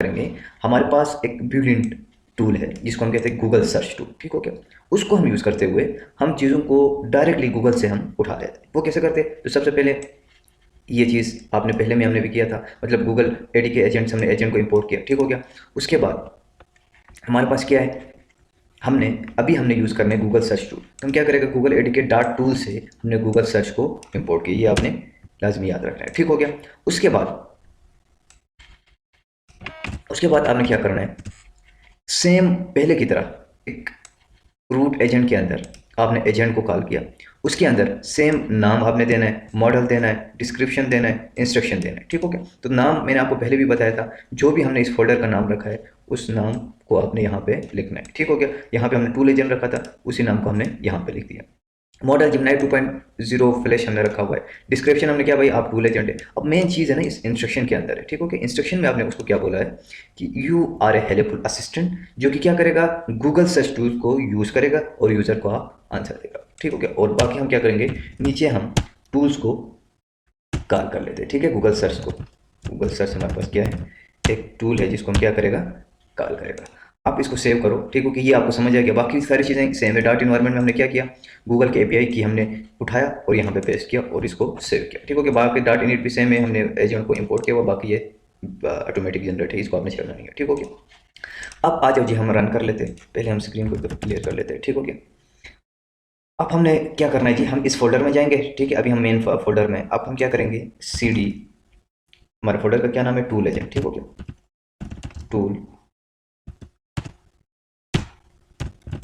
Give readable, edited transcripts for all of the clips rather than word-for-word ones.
करेंगे, हमारे पास एक ब्रिलियंट टूल है जिसको हम कहते हैं गूगल सर्च टूल, ठीक हो क्या। उसको हम यूज़ करते हुए हम चीज़ों को डायरेक्टली गूगल से हम उठा लेते हैं। वो कैसे करते हैं? तो सबसे पहले ये चीज़ आपने पहले में हमने भी किया था, मतलब गूगल एडी के एजेंट, हमने एजेंट को इंपोर्ट किया, ठीक हो गया। उसके बाद हमारे पास क्या है, हमने यूज़ करना है गूगल सर्च टूल। हम क्या करेंगे, गूगल एडी के डाट टूल से हमने गूगल सर्च को इंपोर्ट किया, ये आपने लाजमी याद रखना है, ठीक हो गया। उसके बाद आपने क्या करना है, सेम पहले की तरह एक रूट एजेंट के अंदर आपने एजेंट को कॉल किया, उसके अंदर सेम नाम आपने देना है, मॉडल देना है, डिस्क्रिप्शन देना है, इंस्ट्रक्शन देना है, ठीक हो गया। तो नाम मैंने आपको पहले भी बताया था, जो भी हमने इस फोल्डर का नाम रखा है उस नाम को आपने यहाँ पे लिखना है, ठीक हो गया। यहाँ पे हमने टूल एजेंट रखा था, उसी नाम को हमने यहाँ पे लिख दिया। मॉडल जिमनाई 2.0 फ्लैश हमने रखा हुआ है। डिस्क्रिप्शन हमने क्या, भाई आप टूल एजेंट है। अब मेन चीज़ है ना इस इंस्ट्रक्शन के अंदर है, ठीक हो गया। इंस्ट्रक्शन में आपने उसको क्या बोला है कि you are a helpful assistant, जो कि क्या करेगा, गूगल सर्च टूल को यूज़ करेगा और यूज़र को आंसर देगा, ठीक हो गया। और बाकी हम क्या करेंगे, नीचे हम टूल्स को कॉल कर लेते हैं, ठीक है। गूगल सर्च हमारे पास क्या है, एक टूल है जिसको हम क्या करेगा, कॉल करेगा। आप इसको सेव करो, ठीक हो कि ये आपको समझ आ गया। बाकी सारी चीज़ें सेम है। डाट इन्वायरमेंट में हमने क्या किया, गूगल के एपीआई की हमने उठाया और यहाँ पे पेस्ट किया और इसको सेव किया, ठीक हो कि बाकी डाट इनिट भी सेम है, हमने एजेंट को इंपोर्ट किया हुआ, बाकी ये ऑटोमेटिक जनरेट है, इसको आपने करना नहीं है, ठीक हो गया। अब आ जाओ जी, हम रन कर लेते हैं। पहले हम स्क्रीन को क्लियर कर लेते हैं, ठीक हो गया। अब हमने क्या करना है जी, हम इस फोल्डर में जाएंगे, ठीक है। अभी हम मेन फोल्डर में, अब हम क्या करेंगे, CD, हमारे फोल्डर का क्या नाम है, टूल एजेंट, ठीक हो गया। टूल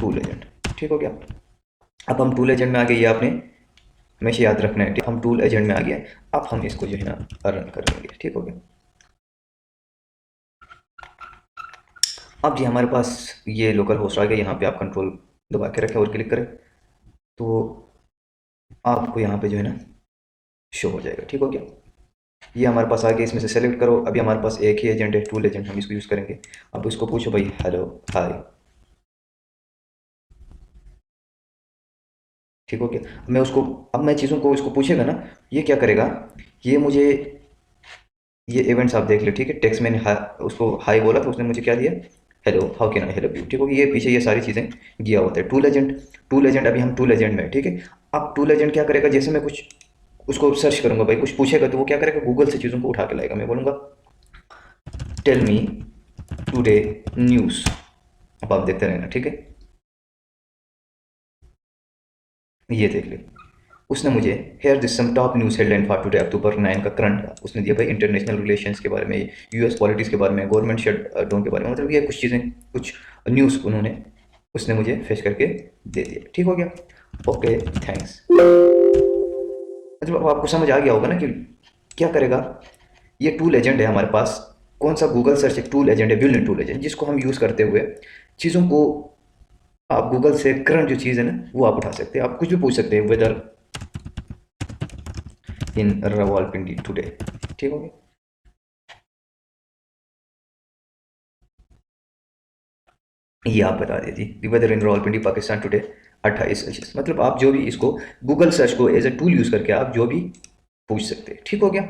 टूल एजेंट, ठीक हो गया। अब हम टूल एजेंट में आ गए, ये आपने हमेशा याद रखना है, ठीक। हम टूल एजेंट में आ गया। अब हम इसको जो है ना रन कर लेंगे, ठीक हो गया। अब जी हमारे पास ये लोकल होस्ट आ गया। यहाँ पे आप कंट्रोल दबा के रखें और क्लिक करें तो आपको यहाँ पे जो है ना शो हो जाएगा, ठीक हो गया। ये हमारे पास आ गया, इसमें से सेलेक्ट करो। अभी हमारे पास एक ही एजेंट है, टूल एजेंट, हम इसको यूज़ करेंगे। अब इसको पूछो भाई, हेलो हाय, ठीक हो गया। अब मैं चीज़ों को इसको पूछेगा ना, ये क्या करेगा, ये मुझे, ये इवेंट्स आप देख ले, ठीक है। टेक्स्ट मैंने उसको हाई बोला तो उसने मुझे क्या दिया, hello how can I help you, ठीक हो गया। ये पीछे ये सारी चीज़ें दिया होता है। टूल एजेंट अभी हम टूल एजेंट में, ठीक है। अब टूल एजेंट क्या करेगा, जैसे मैं कुछ उसको सर्च करूंगा, भाई कुछ पूछेगा तो वो क्या करेगा, गूगल से चीज़ों को उठा के लाएगा। मैं बोलूँगा टेल मी टुडे न्यूज़, अब आप देखते रहना, ठीक है। ये देख ले, उसने मुझे here this some top news headline for today October 9 का करंट का उसने दिया भाई, इंटरनेशनल रिलेशंस के बारे में, US पॉलिटिक्स के बारे में, गवर्नमेंट शटडाउन के बारे में, मतलब ये कुछ चीज़ें, कुछ न्यूज़ उसने मुझे फेच करके दे दिया, ठीक हो गया। Okay thanks. मतलब अब आपको समझ आ गया होगा ना कि क्या करेगा। ये टूल एजेंट है हमारे पास, कौन सा, गूगल सर्च एक टूल एजेंट है, बिल्डिंग टूल एजेंट, जिसको हम यूज़ करते हुए चीज़ों को, आप गूगल से करंट जो चीज़ है ना वो आप उठा सकते हैं। आप कुछ भी पूछ सकते हैं, वेदर इन रावलपिंडी टुडे, ठीक हो गया। ये आप बता दीजिए, वेदर इन रावलपिंडी पाकिस्तान टुडे 28°C, मतलब आप जो भी इसको गूगल सर्च को एज ए टूल यूज़ करके आप जो भी पूछ सकते हैं, ठीक हो गया।